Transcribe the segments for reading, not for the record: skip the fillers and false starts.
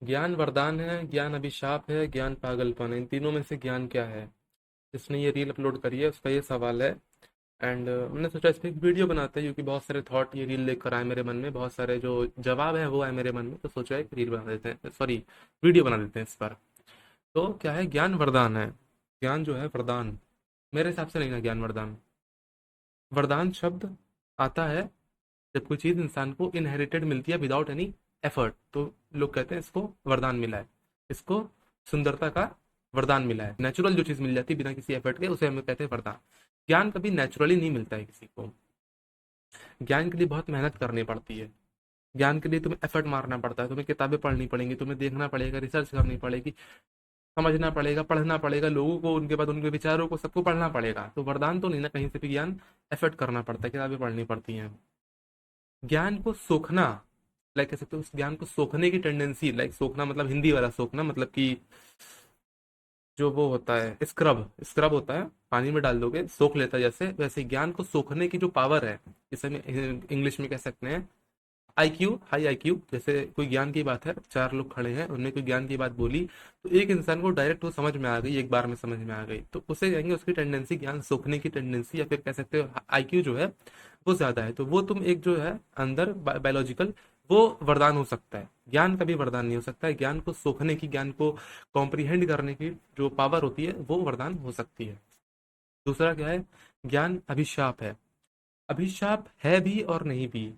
ज्ञान वरदान है, ज्ञान अभिशाप है, ज्ञान पागलपन है, इन तीनों में से ज्ञान क्या है? जिसने ये रील अपलोड करी है उसका ये सवाल है। एंड मैंने सोचा इस पर एक वीडियो बनाते हैं, क्योंकि बहुत सारे थॉट ये रील लेकर आए मेरे मन में, बहुत सारे जो जवाब है वो आए मेरे मन में, तो सोचा एक रील बना देते हैं, सॉरी वीडियो बना देते हैं इस पर। तो क्या है, ज्ञान वरदान है। ज्ञान जो है वरदान, मेरे हिसाब से नहीं ना ज्ञान वरदान। वरदान शब्द आता है जब कोई चीज इंसान को इनहेरिटेड मिलती है विदाउट एनी एफर्ट, तो लोग कहते हैं इसको वरदान मिला है। इसको सुंदरता का वरदान मिला है। नेचुरल जो चीज मिल जाती है बिना किसी एफर्ट के, उसे हम कहते हैं वरदान। ज्ञान कभी नेचुरली नहीं मिलता है किसी को। ज्ञान के लिए बहुत मेहनत करनी पड़ती है। ज्ञान के लिए तुम्हें एफर्ट मारना पड़ता है, तुम्हें किताबें पढ़नी पड़ेंगी, तुम्हें देखना पड़ेगा, रिसर्च करनी पड़ेगी, समझना पड़ेगा, पढ़ना पड़ेगा, लोगों को, उनके बाद उनके विचारों को, सबको पढ़ना पड़ेगा। तो वरदान तो नहीं ना, कहीं से भी ज्ञान एफर्ट करना पड़ता है, किताबें पढ़नी पड़ती हैं। ज्ञान को सोखना, लाइक कह सकते हो उस ज्ञान को सोखने की टेंडेंसी, लाइक सोखना मतलब हिंदी वाला सोखना, मतलब कि जो वो होता है स्क्रब, स्क्रब होता है, पानी में डाल दोगे सोख लेता है, जैसे वैसे ज्ञान को सोखने की जो पावर है, इसे हम इंग्लिश में कह सकते हैं आईक्यू, हाई आईक्यू। जैसे कोई ज्ञान की बात है, चार लोग खड़े हैं, उनने कोई ज्ञान की बात बोली, तो एक इंसान को डायरेक्ट वो समझ में आ गई, एक बार में समझ में आ गई, तो उसे कहेंगे उसकी टेंडेंसी, ज्ञान सोखने की टेंडेंसी, या फिर कह सकते हो आईक्यू जो है वो ज्यादा है। तो वो तुम एक जो है अंदर बायोलॉजिकल, वो वरदान हो सकता है। ज्ञान कभी वरदान नहीं हो सकता है। ज्ञान को सोखने की, ज्ञान को कॉम्प्रिहेंड करने की जो पावर होती है वो वरदान हो सकती है। दूसरा क्या है, ज्ञान अभिशाप है। अभिशाप है भी और नहीं भी।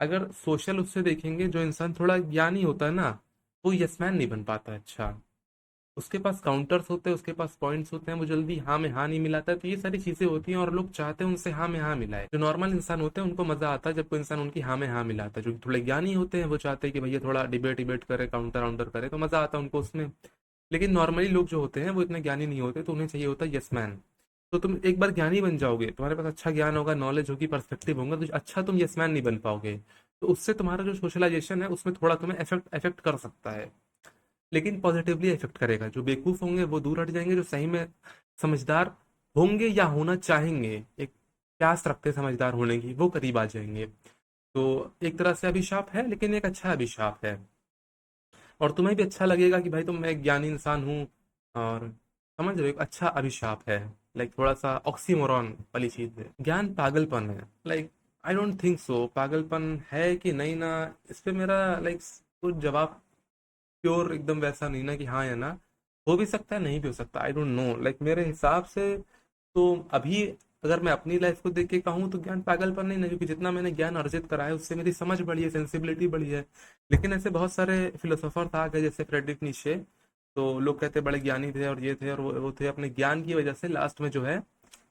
अगर सोशल उससे देखेंगे, जो इंसान थोड़ा ज्ञानी होता है ना, वो यसमैन नहीं बन पाता है। अच्छा, उसके पास काउंटर्स होते हैं, उसके पास पॉइंट्स होते हैं, वो जल्दी हाँ में हाँ नहीं मिलाता है, तो ये सारी चीजें होती हैं और लोग चाहते हैं उनसे हाँ में हाँ मिलाए। जो नॉर्मल इंसान होते हैं उनको मजा आता है जब कोई इंसान उनकी हाँ में हाँ मिलाता है। जो थोड़े ज्ञानी होते हैं वो चाहते हैं कि भैया थोड़ा डिबेट डिबेट करे, काउंटर काउंटर करे, तो मजा आता है उनको उसमें। लेकिन नॉर्मली लोग जो होते हैं वो इतने ज्ञानी नहीं होते, तो उन्हें चाहिए होता है यस मैन। तो तुम एक बार ज्ञानी बन जाओगे, तुम्हारे पास अच्छा ज्ञान होगा, नॉलेज होगी, पर्सपेक्टिव होगा, तो अच्छा तुम यस मैन नहीं बन पाओगे। तो उससे तुम्हारा जो सोशलाइजेशन है उसमें थोड़ा तुम्हें इफेक्ट इफेक्ट कर सकता है, लेकिन पॉजिटिवली इफेक्ट करेगा। जो बेवकूफ होंगे वो दूर हट जाएंगे, जो सही में समझदार होंगे या होना चाहेंगे, एक प्यास रखते हैं समझदार होने की, वो करीब आ जाएंगे। तो एक तरह से अभिशाप है, लेकिन एक अच्छा अभिशाप है। और तुम्हें भी अच्छा लगेगा कि भाई तुम, मैं एक ज्ञानी इंसान हूँ, और समझ रहे हो, एक अच्छा अभिशाप है। लाइक थोड़ा सा ऑक्सीमोरॉन वाली चीज है। ज्ञान पागलपन है, like I don't think so. पागलपन है कि नहीं ना, इस पे मेरा लाइक कुछ जवाब प्योर एकदम वैसा नहीं ना कि हाँ या ना। हो भी सकता है, नहीं भी हो सकता, आई डोंट नो। लाइक मेरे हिसाब से तो अभी, अगर मैं अपनी लाइफ को देख के कहूँ तो ज्ञान पागलपन नहीं ना, क्योंकि जितना मैंने ज्ञान अर्जित करा है उससे मेरी समझ बढ़ी है, सेंसिबिलिटी बढ़ी है। लेकिन ऐसे बहुत सारे फिलोसोफर आ गए जैसे फ्रेडरिक नीशे, तो लोग कहते बड़े ज्ञानी थे और ये थे और वो थे, अपने ज्ञान की वजह से लास्ट में जो है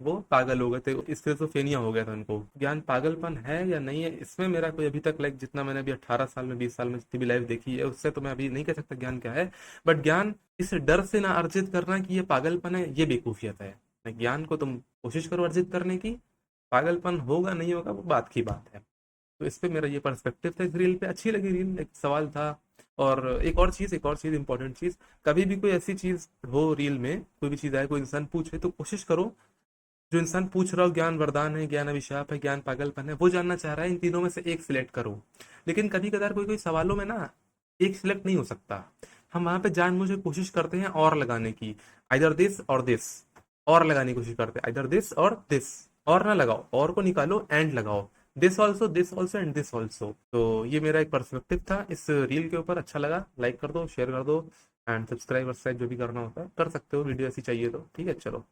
वो पागल हो गए थे, स्किज़ोफ्रेनिया हो गया था उनको। ज्ञान पागलपन है या नहीं है, इसमें मेरा कोई अभी तक, लाइक जितना मैंने अभी 18 साल में, 20 साल में जितनी भी लाइफ देखी है, उससे तो मैं अभी नहीं कह सकता ज्ञान क्या है। बट ज्ञान इस डर से ना अर्जित करना कि ये पागलपन है, ये बेवकूफियत है। ज्ञान को तुम कोशिश करो अर्जित करने की, पागलपन होगा नहीं होगा वो बात की बात है। तो इस पे मेरा ये पर्सपेक्टिव था। इस रील पे अच्छी लगी रील, एक सवाल था। और एक और चीज इंपॉर्टेंट चीज, कभी भी कोई ऐसी चीज हो रील में, कोई भी चीज आए, कोई इंसान पूछे, तो कोशिश करो जो इंसान पूछ रहा हो, ज्ञान वरदान है, ज्ञान अभिशाप है, ज्ञान पागलपन है, वो जानना चाह रहा है, इन तीनों में से एक सिलेक्ट करो। लेकिन कभी कदार कोई कोई सवालों में ना एक सिलेक्ट नहीं हो सकता। हम वहां पे जानबूझ के कोशिश करते हैं और लगाने की, आइदर दिस और दिस, और लगाने की कोशिश करते हैं, आइदर दिस और दिस। और ना लगाओ, और को निकालो, एंड लगाओ, this also and this also. तो ये मेरा एक पर्सपेक्टिव था इस रील के ऊपर। अच्छा लगा, लाइक कर दो, शेयर कर दो, एंड सब्सक्राइब जो भी करना होता है कर सकते हो। वीडियो ऐसी चाहिए तो ठीक है, चलो।